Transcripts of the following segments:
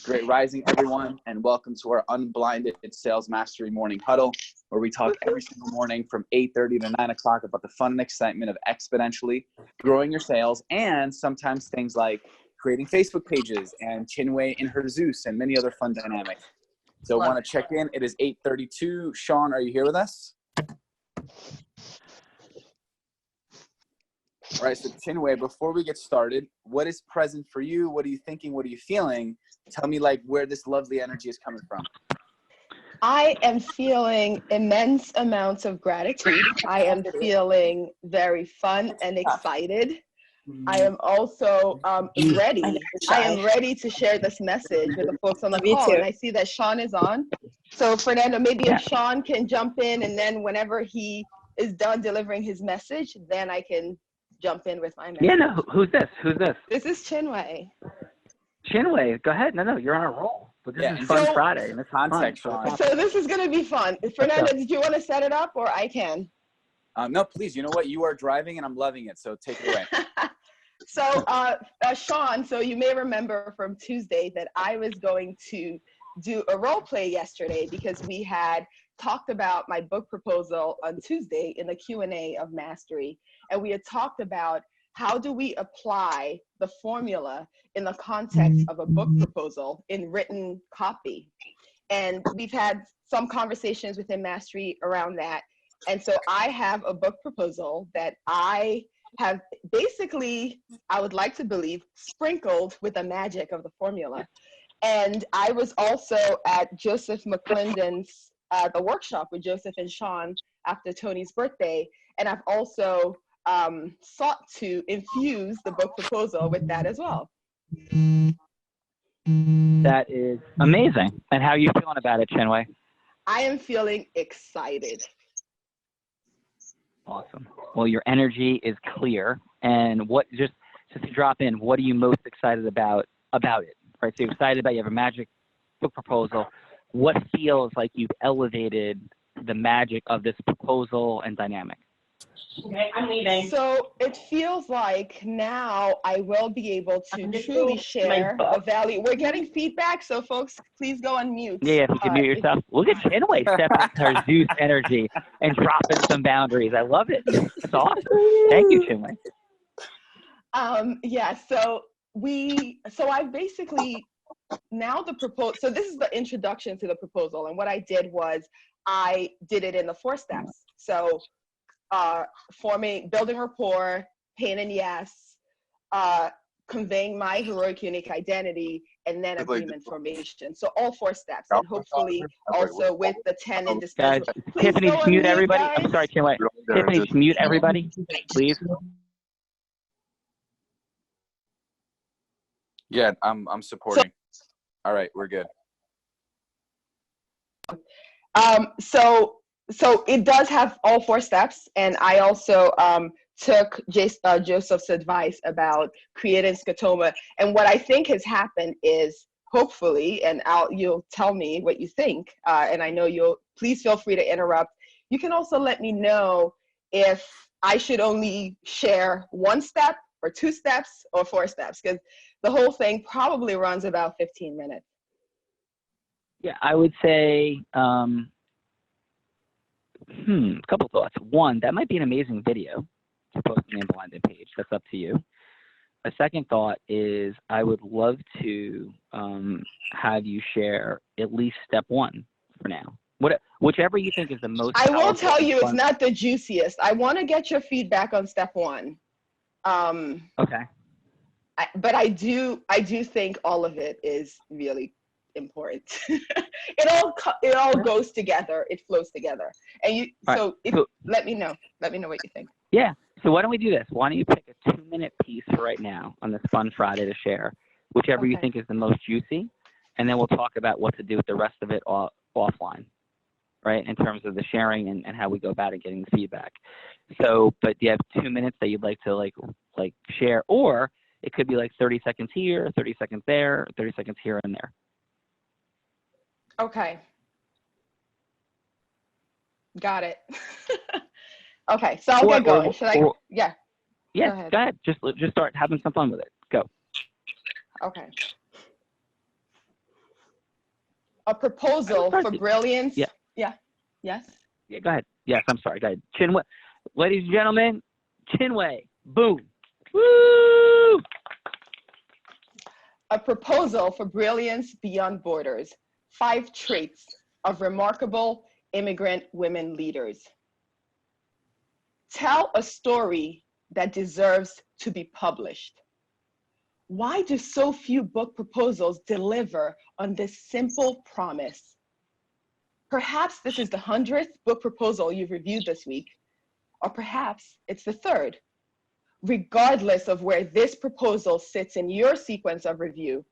Great rising, everyone, and welcome to our Unblinded Sales Mastery Morning Huddle, where we talk every single morning from 8:30 to 9 o'clock about the fun and excitement of exponentially growing your sales, and sometimes things like creating Facebook pages and Chinwe in her Zeus and many other fun dynamics. So I want to check in. It is 8:32. Sean, are you here with us? All right, so Chinwe, before we get started, what is present for you? What are you thinking? What are you feeling? Tell me like where this lovely energy is coming from. I am feeling immense amounts of gratitude. I am feeling very fun and excited. I am also ready. I am ready to share this message with the folks on the call. And I see that Sean is on. So Fernando, maybe if Sean can jump in, and then whenever he is done delivering his message, then I can jump in with my message. Yeah, no, who's this? Who's this? This is Chinwe. Chinwe, go ahead. No, you're on a roll. But this is Fun Friday. And it's context, fun. So this is going to be fun. Fernando, did you want to set it up, or I can? No, please. You know what? You are driving, and I'm loving it. So take it away. So, Sean, so you may remember from Tuesday that I was going to do a role play yesterday because we had talked about my book proposal on Tuesday in the Q&A of Mastery. And we had talked about how do we apply the formula in the context of a book proposal in written copy. And we've had some conversations within Mastery around that. And so I have a book proposal that I have basically, I would like to believe, sprinkled with the magic of the formula. And I was also at Joseph McClendon's, the workshop with Joseph and Sean after Tony's birthday. And I've also sought to infuse the book proposal with that as well. That is amazing. And how are you feeling about it, Chinwe? I am feeling excited. Awesome. Well, your energy is clear. And what, just to drop in, what are you most excited about it? Right? So you're excited about, you have a magic book proposal. What feels like you've elevated the magic of this proposal and dynamic? Okay, I'm leaving. So it feels like now I will be able to truly share the value. We're getting feedback, so folks, please go on mute. Yeah, if you can mute yourself. Look at Chinwe stepping into her Zeus energy and dropping some boundaries. I love it. That's awesome. Thank you, Chinwe. Yeah, so I basically, now the proposal, so this is the introduction to the proposal. And what I did was I did it in the 4 steps. So building rapport, pain and yes, conveying my heroic unique identity, and then agreement formation. So all 4 steps, and hopefully also with the 10 indispensable. Guys, Tiffany, just mute everybody. Guys. I'm sorry, Chinwe. Tiffany, just mute everybody, please. Yeah, I'm supporting. All right, we're good. So it does have all 4 steps, and I also took Joseph's advice about creating scotoma. And what I think has happened is, hopefully, and you'll tell me what you think, and I know please feel free to interrupt. You can also let me know if I should only share 1 step or 2 steps or 4 steps, because the whole thing probably runs about 15 minutes. Yeah, I would say, a couple thoughts. 1, that might be an amazing video to post on the Unblinded page. That's up to you. A second thought is I would love to have you share at least step 1 for now. Whichever you think is the most I will powerful tell you and it's not the juiciest. I want to get your feedback on step 1. Okay. But I do think all of it is really important. it all goes together. It flows together. And let me know what you think. Yeah. So why don't we do this? Why don't you pick a 2-minute piece for right now on this Fun Friday to share, whichever you think is the most juicy, and then we'll talk about what to do with the rest of it offline, right? In terms of the sharing and how we go about it, getting the feedback. So, but do you have 2 minutes that you'd like to like share, or it could be like 30 seconds here, 30 seconds there, 30 seconds here and there. Okay. Got it. Okay, so I'll get going. Should I? Yeah. Yeah, go ahead. Just start having some fun with it. Go. Okay. A proposal for brilliance. Yeah. Yeah. Yes. Yeah, go ahead. Yes, I'm sorry. Go ahead. Chinwei. Ladies and gentlemen, Chinwei. Boom. Woo! A proposal for brilliance beyond borders. 5 traits of remarkable immigrant women leaders. Tell a story that deserves to be published. Why do so few book proposals deliver on this simple promise? Perhaps this is the 100th book proposal you've reviewed this week, or perhaps it's the 3rd. Regardless of where this proposal sits in your sequence of review,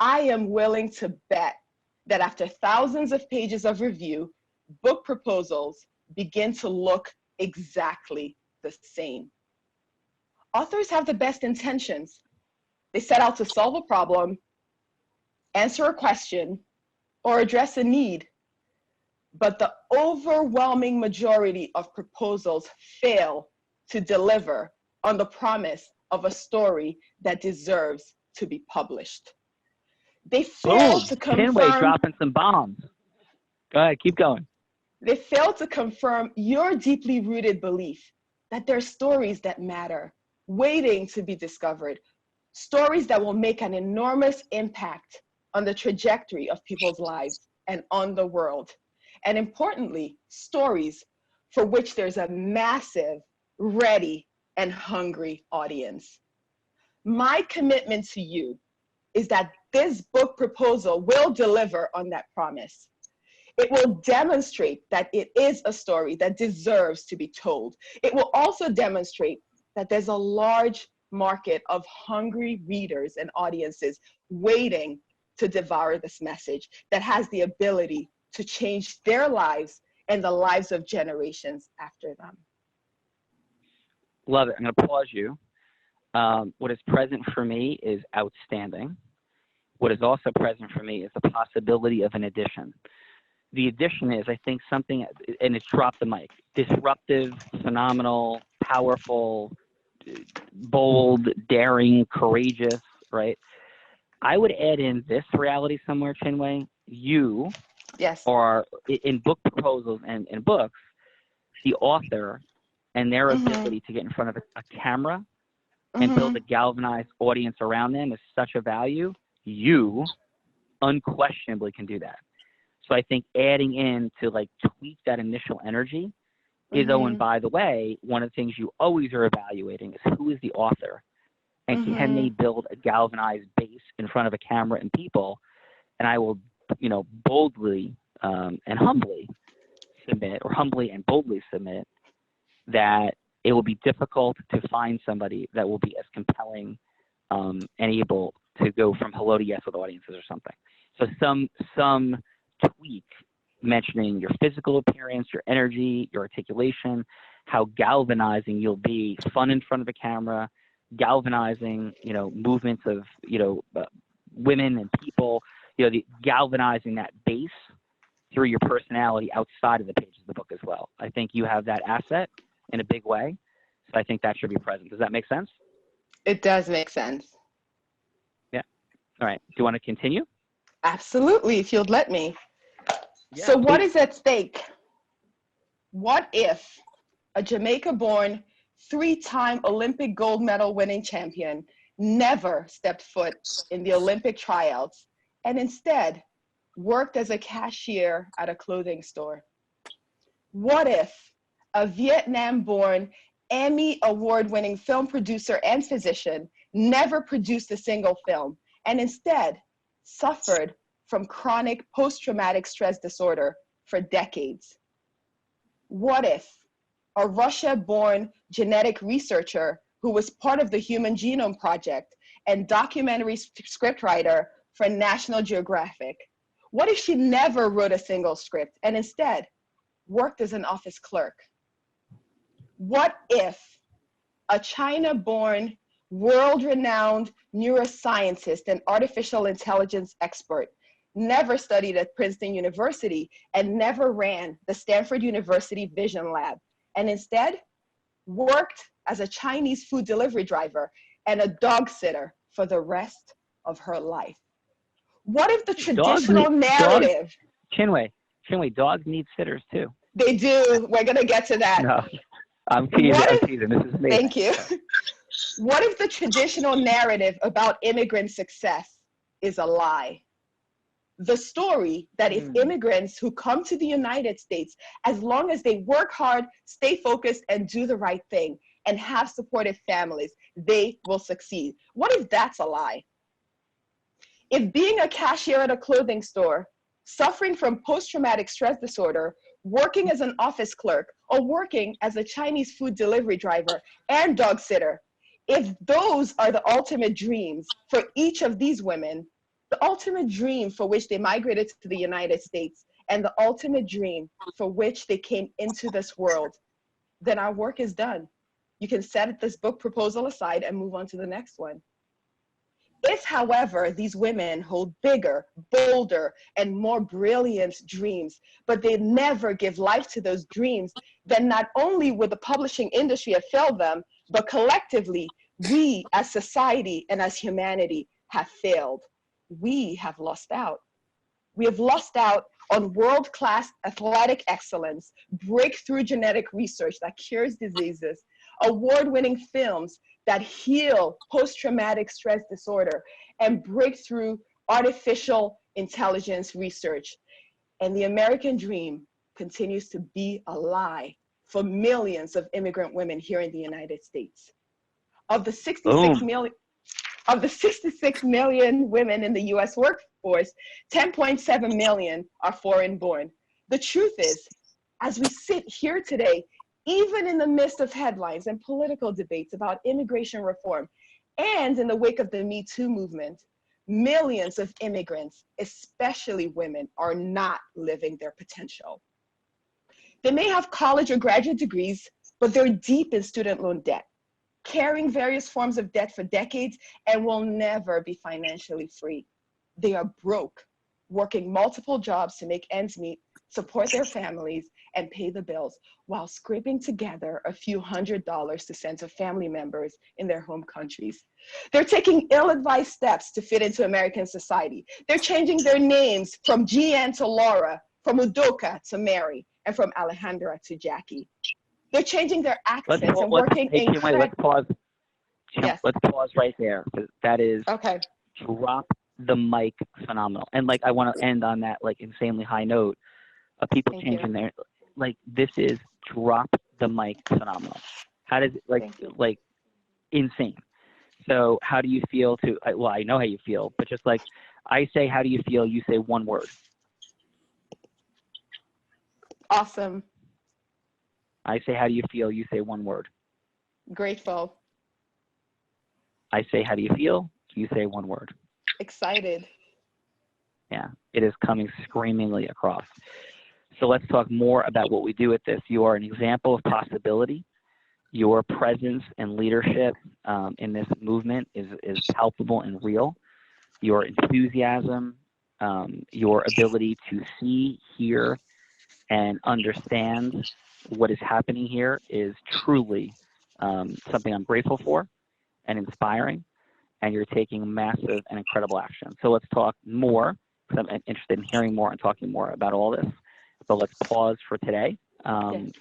I am willing to bet that after thousands of pages of review, book proposals begin to look exactly the same. Authors have the best intentions. They set out to solve a problem, answer a question, or address a need. But the overwhelming majority of proposals fail to deliver on the promise of a story that deserves to be published. They fail to confirm. Chinwei dropping some bombs. Go ahead, keep going. They fail to confirm your deeply rooted belief that there are stories that matter, waiting to be discovered, stories that will make an enormous impact on the trajectory of people's lives and on the world. And importantly, stories for which there's a massive, ready, and hungry audience. My commitment to you is that this book proposal will deliver on that promise. It will demonstrate that it is a story that deserves to be told. It will also demonstrate that there's a large market of hungry readers and audiences waiting to devour this message that has the ability to change their lives and the lives of generations after them. Love it. I'm going to pause you. What is present for me is outstanding. What is also present for me is the possibility of an addition. The addition is, I think, something, and it's drop the mic, disruptive, phenomenal, powerful, bold, daring, courageous, right? I would add in this reality somewhere, Chinwei. You Yes. are, in book proposals and in books, the author and their ability to get in front of a camera and build a galvanized audience around them is such a value. You unquestionably can do that. So I think adding in to like tweak that initial energy is, oh, and by the way, one of the things you always are evaluating is who is the author and can they build a galvanized base in front of a camera and people. And I will, you know, boldly and humbly submit, or humbly and boldly submit, that it will be difficult to find somebody that will be as compelling and able to go from hello to yes with audiences or something. So some tweak mentioning your physical appearance, your energy, your articulation, how galvanizing you'll be, fun in front of a camera, galvanizing, you know, movements of, you know, women and people, you know, the galvanizing that base through your personality outside of the pages of the book as well. I think you have that asset in a big way. So I think that should be present. Does that make sense? It does make sense. Yeah. All right. Do you want to continue? Absolutely, if you'd let me. Yeah, so what please. is at stake? What if a Jamaica-born 3-time Olympic gold medal winning champion never stepped foot in the Olympic tryouts and instead worked as a cashier at a clothing store? What if a Vietnam-born Emmy award-winning film producer and physician never produced a single film and instead suffered from chronic post-traumatic stress disorder for decades? What if a Russia-born genetic researcher who was part of the Human Genome Project and documentary scriptwriter for National Geographic, what if she never wrote a single script and instead worked as an office clerk? What if a China-born, world-renowned neuroscientist and artificial intelligence expert never studied at Princeton University and never ran the Stanford University Vision Lab, and instead worked as a Chinese food delivery driver and a dog sitter for the rest of her life? What if the traditional narrative? Chinwei, dogs need sitters too. They do. We're going to get to that. No, I'm teasing. This is amazing. Thank you. What if the traditional narrative about immigrant success is a lie? The story that if immigrants who come to the United States, as long as they work hard, stay focused, and do the right thing, and have supportive families, they will succeed. What if that's a lie? If being a cashier at a clothing store, suffering from post-traumatic stress disorder, working as an office clerk, or working as a Chinese food delivery driver and dog sitter, if those are the ultimate dreams for each of these women, the ultimate dream for which they migrated to the United States, and the ultimate dream for which they came into this world, then our work is done. You can set this book proposal aside and move on to the next one. If, however, these women hold bigger, bolder, and more brilliant dreams, but they never give life to those dreams, then not only would the publishing industry have failed them, but collectively, we as society and as humanity have failed. We have lost out. We have lost out on world-class athletic excellence, breakthrough genetic research that cures diseases, award-winning films that heal post-traumatic stress disorder, and breakthrough artificial intelligence research. And the American dream continues to be a lie for millions of immigrant women here in the United States. Of the 66 million women in the US workforce, 10.7 million are foreign born. The truth is, as we sit here today, even in the midst of headlines and political debates about immigration reform, and in the wake of the Me Too movement, millions of immigrants, especially women, are not living their potential. They may have college or graduate degrees, but they're deep in student loan debt, carrying various forms of debt for decades, and will never be financially free. They are broke, working multiple jobs to make ends meet, support their families, and pay the bills, while scraping together a few $100s to send to family members in their home countries. They're taking ill-advised steps to fit into American society. They're changing their names from Jeanne to Laura, from Udoka to Mary, and from Alejandra to Jackie. They're changing their accents and working incredibly. Let's pause. Yes. Let's pause right there. That is okay. Drop the mic phenomenal. And I want to end on that insanely high note of people changing their, this is drop the mic phenomenal. How does it, insane. So how do you feel well, I know how you feel, but just I say, how do you feel? You say one word. Awesome. I say, how do you feel? You say one word. Grateful. I say, how do you feel? You say one word. Excited. Yeah, it is coming screamingly across. So let's talk more about what we do with this. You are an example of possibility. Your presence and leadership in this movement is palpable and real. Your enthusiasm, your ability to see, hear, and understand what is happening here is truly something I'm grateful for and inspiring, and you're taking massive and incredible action. So let's talk more, because I'm interested in hearing more and talking more about all this. So let's pause for today. In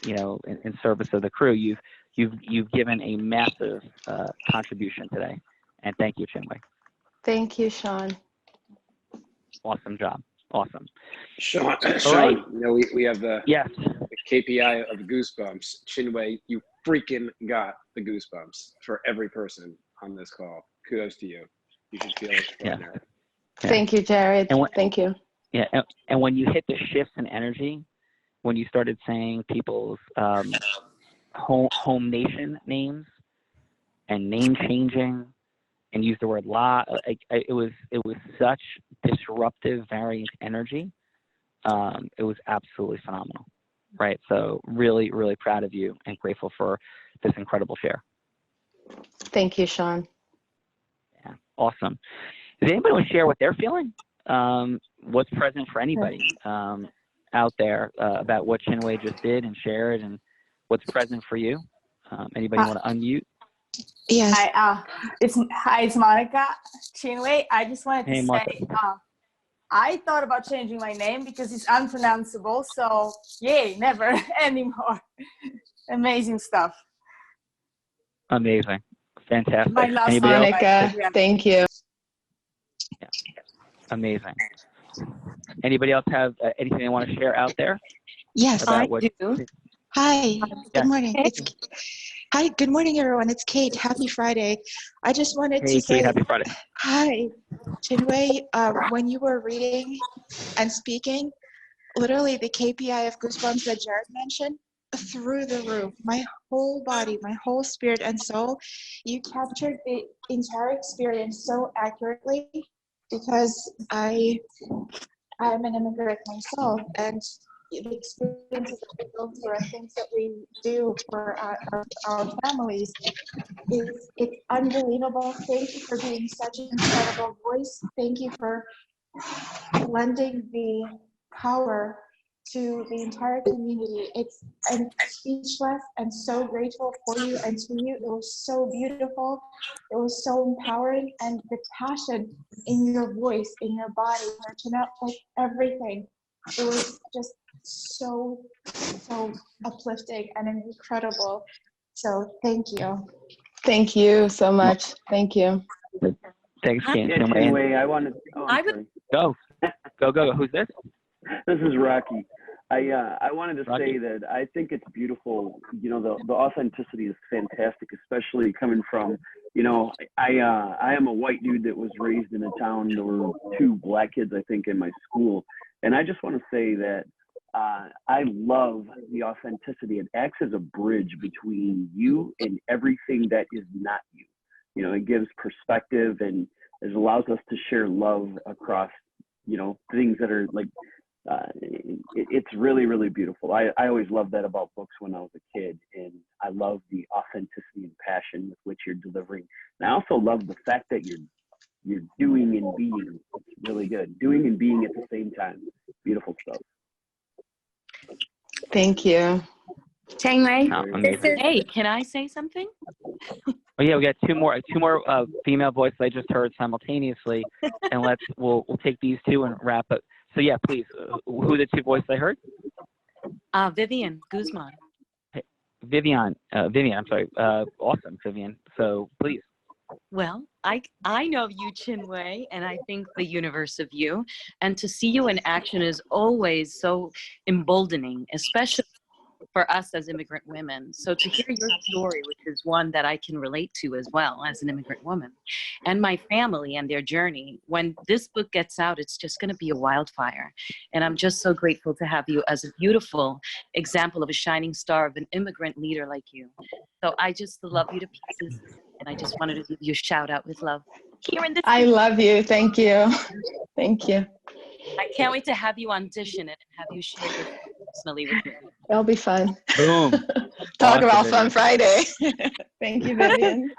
service of the crew, you've given a massive contribution today, and thank you, Chinwei. Thank you, Sean. Awesome job. Awesome. Sean, right. We have the KPI of goosebumps. Chinwei, you freaking got the goosebumps for every person on this call. Kudos to you. You should feel extraordinary. Yeah. Thank you, Jared. Thank you. Yeah, and when you hit the shifts in energy, when you started saying people's home nation names and name changing, and use the word it was such disruptive, variant energy. It was absolutely phenomenal, right? So really, really proud of you and grateful for this incredible share. Thank you, Sean. Yeah, awesome. Does anybody want to share what they're feeling? What's present for anybody out there about what Chinwei just did and shared, and what's present for you? Anybody want to unmute? Yes. Hi, it's Monica. Chinwei, I just wanted to say, I thought about changing my name because it's unpronounceable. So yay, never anymore. Amazing stuff. Amazing. Fantastic. My last Anybody else? Monica, thank you. Yeah. Amazing. Anybody else have anything they want to share out there? Yes, about I what- do. Hi, Yeah. good morning. Hi, good morning, everyone. It's Kate. Happy Friday. I just wanted Hey, to say Kate, happy Friday. hi, Chinwei. When you were reading and speaking, literally the KPI of Goosebumps that Jared mentioned, through the roof. My whole body, my whole spirit and soul, you captured the entire experience so accurately because I am an immigrant myself, and the experiences that we go through and things that we do for our families it's unbelievable. Thank you for being such an incredible voice. Thank you for lending the power to the entire community. I'm speechless and so grateful for you and to you. It was so beautiful. It was so empowering, and the passion in your voice, in your body, like everything. It was just so uplifting and incredible. So thank you. Thank you so much. Thank you. Thanks, Kate. Yeah, anyway, I wanted. Go. Who's this? This is Rocky. I wanted to say that I think it's beautiful. You know, the authenticity is fantastic, especially coming from. You know, I am a white dude that was raised in a town. There were 2 black kids, I think, in my school, and I just want to say that I love the authenticity. It acts as a bridge between you and everything that is not you. You know, it gives perspective and it allows us to share love across, you know, things that are like, it's really, really beautiful. I always loved that about books when I was a kid, and I love the authenticity and passion with which you're delivering. And I also love the fact that you're doing and being. It's really good. Doing and being at the same time. Beautiful stuff. Thank you. Changwei, Amazing. hey, can I say something? Oh yeah, we got two more female voices I just heard simultaneously, and we'll take these 2 and wrap up. So yeah, please, who are the 2 voices I heard? Vivian Guzman. Hey, Vivian, I'm sorry. Awesome, Vivian. So please. Well, I know you, Chinwei, and I think the universe of you. And to see you in action is always so emboldening, especially for us as immigrant women. So to hear your story, which is one that I can relate to as well as an immigrant woman, and my family and their journey, when this book gets out, it's just going to be a wildfire. And I'm just so grateful to have you as a beautiful example of a shining star of an immigrant leader like you. So I just love you to pieces. And I just wanted to give you a shout out with love. Here in this I love you. Thank you. Thank you. I can't wait to have you audition it and have you share your personally with me. It'll be fun. Boom. Talk Awesome, about Vivian. Fun Friday. Thank you, Vivian.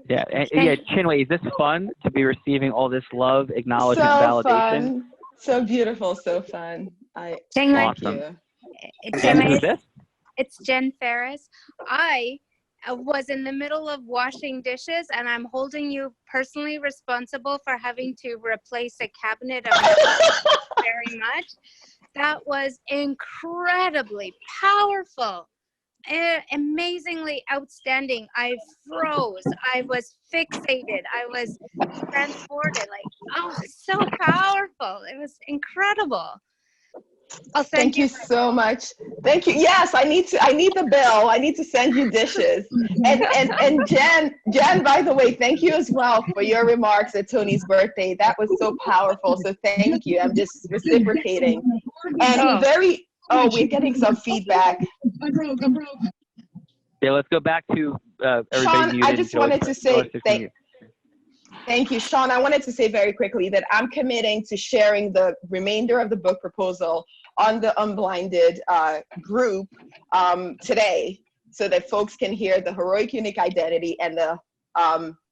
Yeah, Chinwei, is this fun to be receiving all this love, acknowledgement, validation? Fun. So beautiful, so fun. Thank Awesome. you. Who's this? It's Jen Ferris. I was in the middle of washing dishes, and I'm holding you personally responsible for having to replace a cabinet of very much. That was incredibly powerful, amazingly outstanding. I froze. I was fixated. I was transported. So powerful. It was incredible. Thank you so much. Thank you. Yes, I need the bill. I need to send you dishes. And Jen, by the way, thank you as well for your remarks at Tony's birthday. That was so powerful. So thank you. I'm just reciprocating. And we're getting some feedback. Yeah, let's go back to everybody. Sean, I just wanted to say thank you, Sean. I wanted to say very quickly that I'm committing to sharing the remainder of the book proposal on the Unblinded group today, so that folks can hear the heroic unique identity and the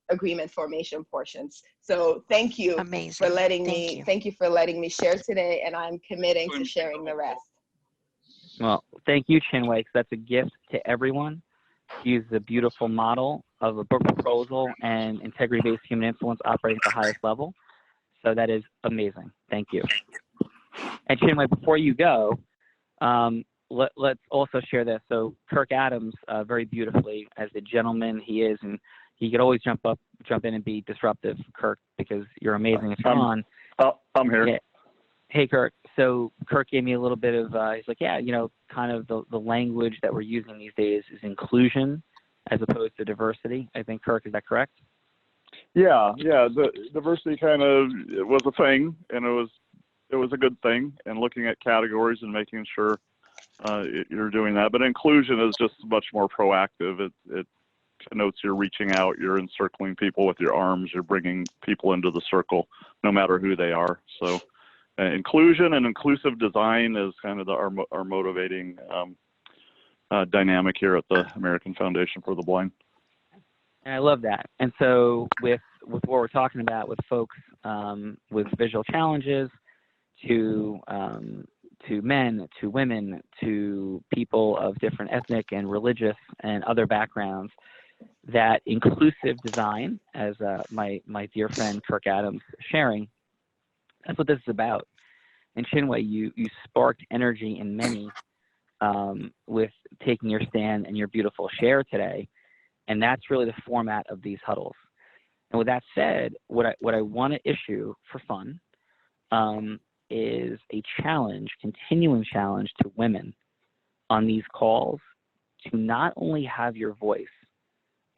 agreement formation portions. So thank you for letting me share today, and I'm committing to sharing the rest. Well, thank you, Chinwei, because that's a gift to everyone. She's a beautiful model of a book proposal and integrity-based human influence operating at the highest level. So that is amazing. Thank you. And Chinwe, before you go, let's also share this. So Kirk Adams, very beautifully, as the gentleman he is, and he could always jump in and be disruptive, Kirk, because you're amazing. It's on. I'm here. Yeah. Hey, Kirk. So Kirk gave me a little bit of, he's like, yeah, kind of the language that we're using these days is inclusion as opposed to diversity. I think, Kirk, is that correct? Yeah. The diversity kind of was a thing, and it was a good thing, and looking at categories and making sure you're doing that. But inclusion is just much more proactive. It connotes you're reaching out, you're encircling people with your arms, you're bringing people into the circle, no matter who they are. So inclusion and inclusive design is kind of our motivating dynamic here at the American Foundation for the Blind. And I love that. And so with what we're talking about with folks with visual challenges, to men, to women, to people of different ethnic and religious and other backgrounds, that inclusive design, as my dear friend Kirk Adams sharing, that's what this is about. And Chinwe, you sparked energy in many with taking your stand and your beautiful share today. And that's really the format of these huddles. And with that said, what I want to issue for fun is a challenge, continuing challenge to women on these calls to not only have your voice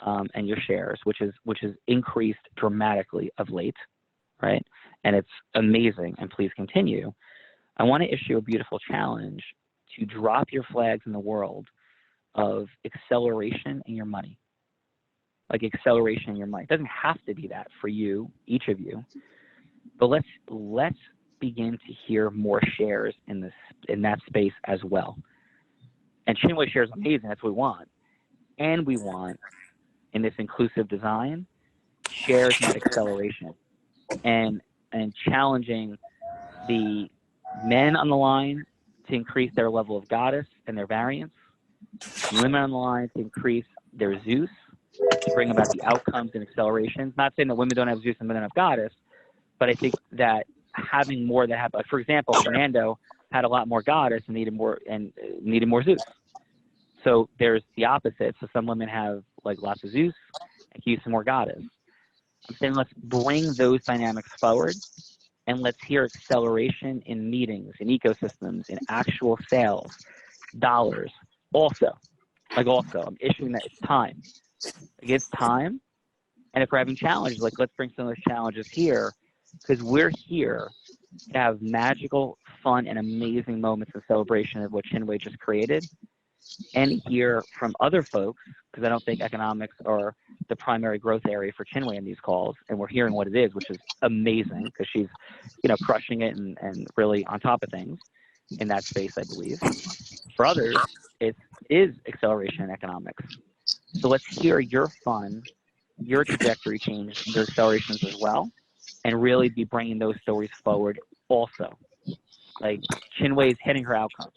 and your shares, which is increased dramatically of late, right? And it's amazing, and please continue. I want to issue a beautiful challenge to drop your flags in the world of acceleration in your money. Like acceleration in your money. It doesn't have to be that for you, each of you, but let's begin to hear more shares in that space as well. And Chinwe shares amazing. That's what we want, and we want in this inclusive design shares and acceleration, and challenging the men on the line to increase their level of goddess and their variance, women on the line to increase their Zeus, to bring about the outcomes and accelerations. Not saying that women don't have Zeus and men don't have goddess, but I think that having more that have, for example, Fernando had a lot more goddess and needed more Zeus. So there's the opposite. So some women have like lots of Zeus and can use some more goddess. I'm saying let's bring those dynamics forward, and let's hear acceleration in meetings, in ecosystems, in actual sales, dollars. Also, I'm issuing that it's time. Like, it's time. And if we're having challenges, like, let's bring some of those challenges here, because we're here to have magical, fun, and amazing moments of celebration of what Chinwe just created, and hear from other folks, because I don't think economics are the primary growth area for Chinwe in these calls, and we're hearing what it is, which is amazing, because she's, crushing it and really on top of things in that space, I believe. For others, it is acceleration in economics. So let's hear your fun, your trajectory change, your accelerations as well, and really be bringing those stories forward also. Like, Chinwe is hitting her outcomes.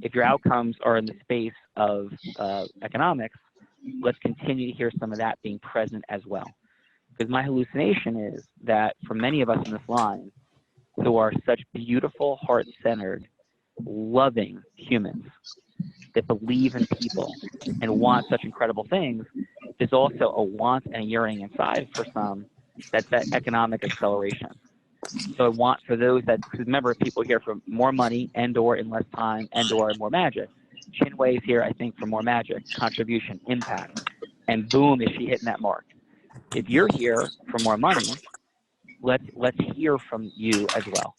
If your outcomes are in the space of economics, let's continue to hear some of that being present as well. Because my hallucination is that for many of us in this line who are such beautiful, heart-centered, loving humans that believe in people and want such incredible things, there's also a want and a yearning inside for some that's that economic acceleration. So I want for those that, because remember, people here for more money and/or in less time and/or more magic. Chinwe is here, I think, for more magic, contribution, impact, and boom, is she hitting that mark. If you're here for more money, let's hear from you as well.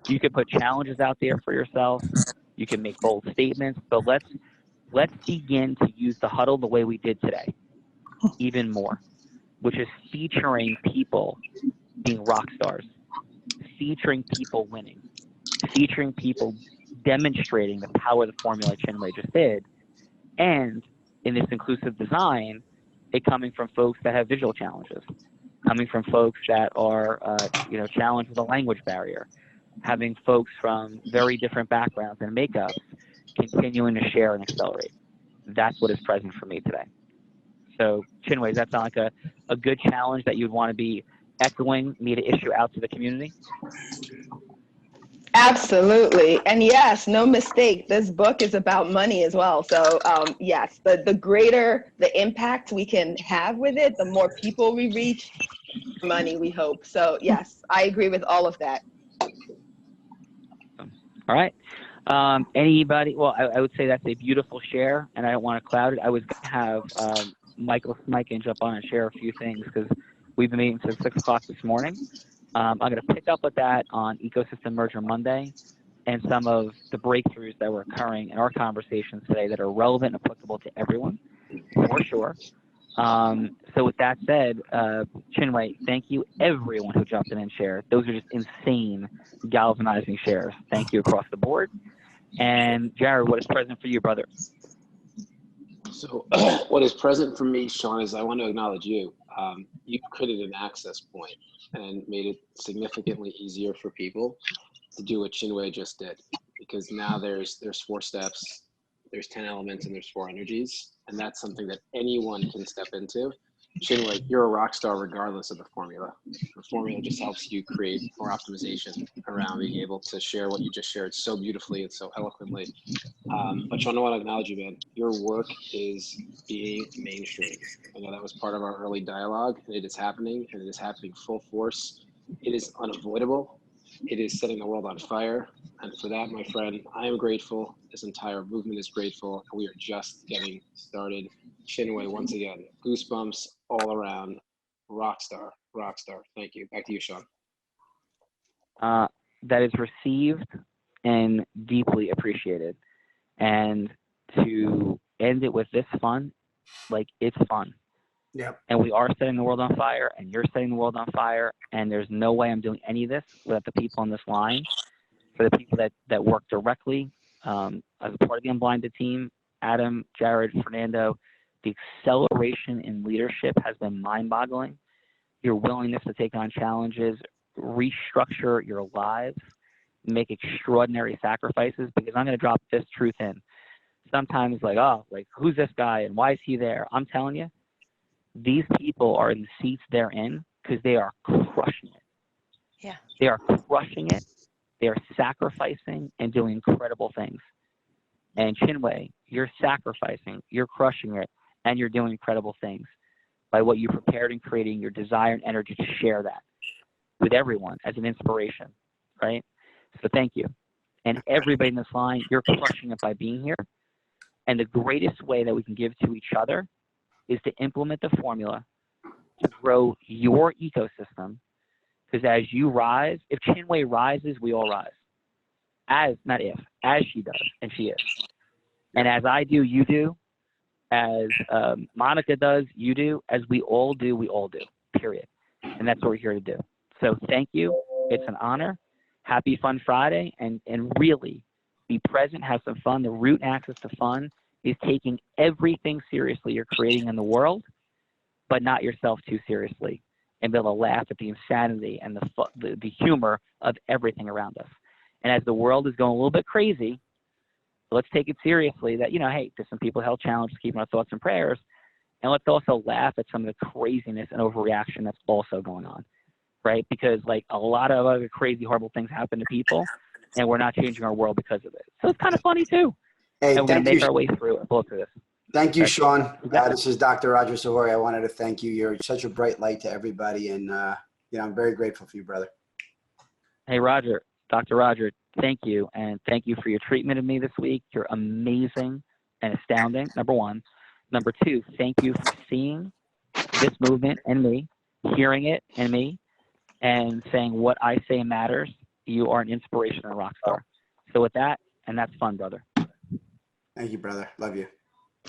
You can put challenges out there for yourself. You can make bold statements, but let's begin to use the huddle the way we did today, even more, which is featuring people being rock stars, featuring people winning, featuring people demonstrating the power of the formula Chinwe just did, and in this inclusive design, it coming from folks that have visual challenges, coming from folks that are challenged with a language barrier, having folks from very different backgrounds and makeups continuing to share and accelerate. That's what is present for me today. So, Chinwe, does that sound like a good challenge that you'd want to be echoing me to issue out to the community? Absolutely. And yes, no mistake, this book is about money as well. So yes, the greater the impact we can have with it, the more people we reach, money we hope. So yes, I agree with all of that. All right. Anybody? Well, I would say that's a beautiful share, and I don't want to cloud it. I was going to have Michael Smykin jump on and share a few things because we've been meeting since 6 o'clock this morning. I'm going to pick up with that on Ecosystem Merger Monday and some of the breakthroughs that were occurring in our conversations today that are relevant and applicable to everyone, for sure. So with that said, Chinwe, thank you everyone who jumped in and shared. Those are just insane galvanizing shares. Thank you across the board. And Jared, what is present for you, brother? So what is present for me, Sean, is I want to acknowledge you. You've created an access point and made it significantly easier for people to do what Chinwe just did, because now there's 4 steps, there's 10 elements, and there's 4 energies, and that's something that anyone can step into. Chinwe, you're a rock star regardless of the formula. The formula just helps you create more optimization around being able to share what you just shared so beautifully and so eloquently. But Sean, I want to acknowledge you, man. Your work is being mainstream. I know that was part of our early dialogue, and it is happening, and it is happening full force. It is unavoidable. It is setting the world on fire. And for that, my friend, I am grateful. This entire movement is grateful. And we are just getting started. Chinwe, once again, goosebumps all around. Rock star, rock star. Thank you. Back to you, Sean. That is received and deeply appreciated. And to end it with this fun, like it's fun. Yep. And we are setting the world on fire, and you're setting the world on fire, and there's no way I'm doing any of this without the people on this line. For the people that work directly as a part of the Unblinded team, Adam, Jared, Fernando, the acceleration in leadership has been mind-boggling. Your willingness to take on challenges, restructure your lives, make extraordinary sacrifices, because I'm going to drop this truth in. Sometimes like, oh, like who's this guy and why is he there? I'm telling you, these people are in the seats they're in because they are crushing it. Yeah. They are crushing it. They are sacrificing and doing incredible things. And Chinwe, you're sacrificing, you're crushing it, and you're doing incredible things by what you prepared and creating, your desire and energy to share that with everyone as an inspiration, right? So thank you. And everybody in this line, you're crushing it by being here. And the greatest way that we can give to each other is to implement the formula to grow your ecosystem. Because as you rise, if Chinwe rises, we all rise. As she does, and she is. And as I do, you do. As Monica does, you do. As we all do, period. And that's what we're here to do. So thank you. It's an honor. Happy Fun Friday. And really be present, have some fun. The root and access to fun is taking everything seriously you're creating in the world, but not yourself too seriously. And be able to laugh at the insanity and the humor of everything around us. And as the world is going a little bit crazy, let's take it seriously that, you know, hey, there's some people health challenges, keeping our thoughts and prayers. And let's also laugh at some of the craziness and overreaction that's also going on, right? Because like a lot of other crazy, horrible things happen to people, and we're not changing our world because of it. So it's kind of funny too. Hey, and we're going to make our way through it. Blow through this. Thank you, Sean. This is Dr. Roger Sahori. I wanted to thank you. You're such a bright light to everybody, and you know, I'm very grateful for you, brother. Hey, Roger, Dr. Roger, thank you, and thank you for your treatment of me this week. You're amazing and astounding, number one. Number two, thank you for seeing this movement and me, hearing it and me, and saying what I say matters. You are an inspiration and a rock star. So with that, and that's fun, brother. Thank you, brother. Love you.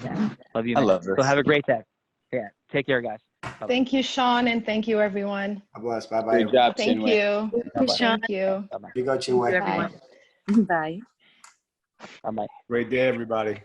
Yeah, love you, I man. love this. So have a great day. Yeah, take care, guys. Bye-bye. Thank you, Sean, and thank you, everyone. God bless. Bye-bye. Great job, Thank Chinwe. you. Bye-bye. Thank you. Bye-bye. You go, Chinwe. Bye. Bye. Bye-bye. Great day, everybody.